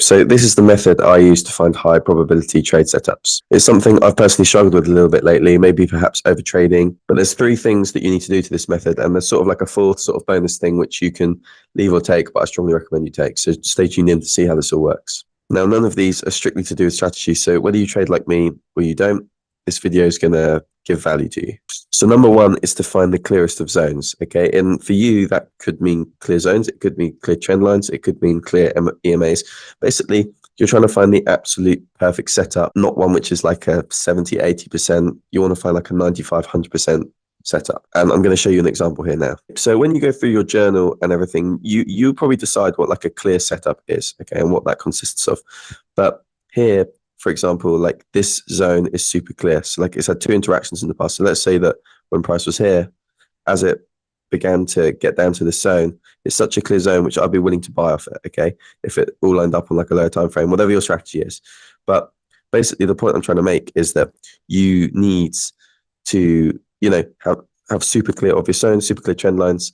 so this is the method I use to find high probability trade setups. It's something I've personally struggled with a little bit lately, maybe perhaps over trading, but there's 3 things that you need to do to this method, and there's sort of like a 4th sort of bonus thing which you can leave or take, but I strongly recommend you take. So stay tuned in to see how this all works. Now, none of these are strictly to do with strategy, so whether you trade like me or you don't, this video is going to give value to you. So number 1 is to find the clearest of zones, okay? And for you, that could mean clear zones, it could mean clear trend lines, it could mean clear EMAs. Basically, you're trying to find the absolute perfect setup, not one which is like a 70, 80%. You want to find like a 95, 100% setup. And I'm going to show you an example here now. So when you go through your journal and everything, you probably decide what like a clear setup is, okay, and what that consists of. But here, for example, like this zone is super clear. So like it's had 2 interactions in the past. So let's say that when price was here, as it began to get down to this zone, it's such a clear zone which I'd be willing to buy off it, okay, if it all lined up on like a lower time frame, whatever your strategy is. But basically the point I'm trying to make is that you need to, you know, have super clear obvious zones, super clear trend lines.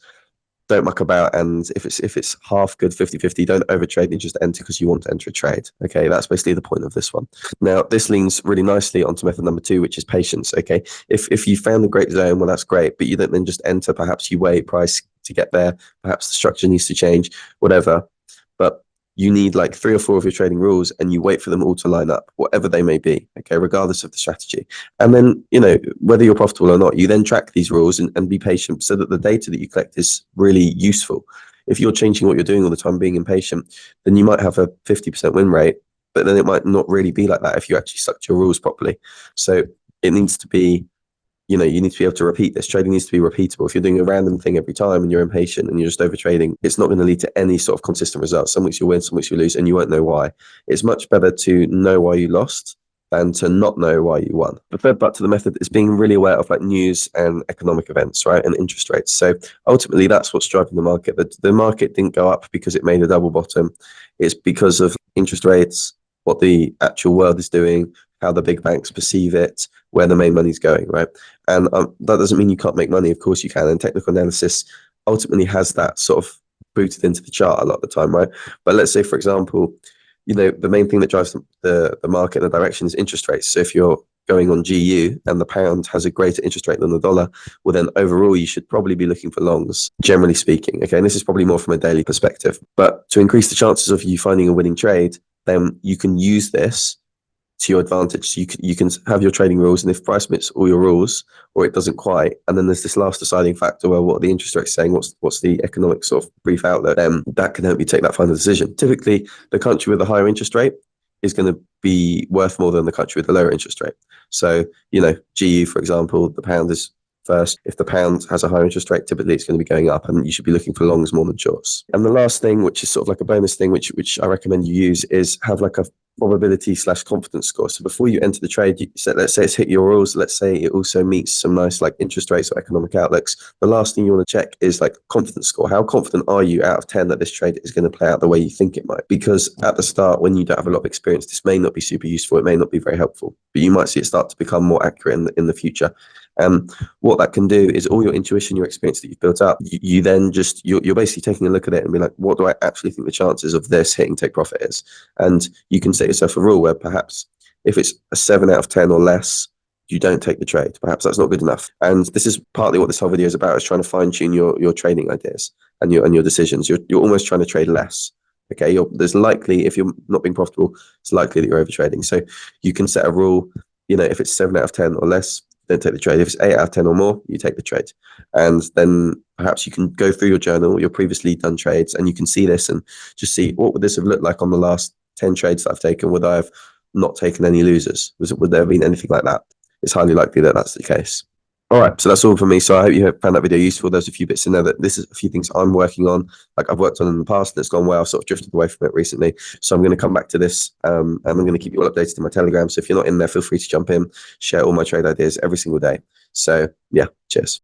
Don't muck about, and if it's half good, 50-50, don't overtrade and just enter because you want to enter a trade. Okay, that's basically the point of this one. Now, this leans really nicely onto method number 2, which is patience. Okay, if you found a great zone, well, that's great, but you don't then just enter. Perhaps you wait price to get there. Perhaps the structure needs to change, whatever. But you need like 3 or 4 of your trading rules, and you wait for them all to line up, whatever they may be, okay, regardless of the strategy. And then, you know, whether you're profitable or not, you then track these rules and be patient so that the data that you collect is really useful. If you're changing what you're doing all the time, being impatient, then you might have a 50% win rate, but then it might not really be like that if you actually stuck to your rules properly. So it needs to be, you know, you need to be able to repeat this. Trading needs to be repeatable. If you're doing a random thing every time and you're impatient and you're just over trading, it's not going to lead to any sort of consistent results. Some weeks you win, some weeks you lose, and you won't know why. It's much better to know why you lost than to not know why you won. The third part to the method is being really aware of like news and economic events, right, and interest rates. So ultimately, that's what's driving the market. The market didn't go up because it made a double bottom. It's because of interest rates, what the actual world is doing, how the big banks perceive it, where the main money's going, right? And that doesn't mean you can't make money. Of course you can. And technical analysis ultimately has that sort of booted into the chart a lot of the time, right? But let's say, for example, you know, the main thing that drives the market in the direction is interest rates. So if you're going on GU and the pound has a greater interest rate than the dollar, well then overall you should probably be looking for longs, generally speaking. Okay, and this is probably more from a daily perspective. But to increase the chances of you finding a winning trade, then you can use this to your advantage. So you can have your trading rules, and if price meets all your rules or it doesn't quite, and then there's this last deciding factor, well, what are the interest rates saying, what's the economic sort of brief outlook, then that can help you take that final decision. Typically the country with a higher interest rate is going to be worth more than the country with a lower interest rate. So, you know, GU, for example, the pound is first. If the pound has a higher interest rate, typically it's going to be going up, and you should be looking for longs more than shorts. And the last thing, which is sort of like a bonus thing, which I recommend you use, is have like a probability/confidence score. So before you enter the trade, let's say it's hit your rules, let's say it also meets some nice like interest rates or economic outlooks. The last thing you want to check is like confidence score. How confident are you out of 10 that this trade is going to play out the way you think it might? Because at the start, when you don't have a lot of experience, this may not be super useful. It may not be very helpful, but you might see it start to become more accurate in the future. What that can do is all your intuition, your experience that you've built up, you then just, you're basically taking a look at it and be like, what do I actually think the chances of this hitting take profit is? And you can set yourself a rule where perhaps if it's a 7 out of 10 or less, you don't take the trade. Perhaps that's not good enough. And this is partly what this whole video is about, is trying to fine tune your trading ideas and your decisions. You're almost trying to trade less. Okay, there's likely, if you're not being profitable, it's likely that you're over trading. So you can set a rule, you know, if it's 7 out of 10 or less, don't take the trade. If it's 8 out of 10 or more, you take the trade. And then perhaps you can go through your journal, your previously done trades, and you can see this and just see, what would this have looked like on the last 10 trades that I've taken? Would I have not taken any losers? Would there have been anything like that? It's highly likely that that's the case. All right, so that's all for me. So I hope you found that video useful. There's a few bits in there that this is a few things I'm working on, like I've worked on in the past, and it's gone well. I've sort of drifted away from it recently. So I'm going to come back to this, and I'm going to keep you all updated in my Telegram. So if you're not in there, feel free to jump in, share all my trade ideas every single day. So yeah, cheers.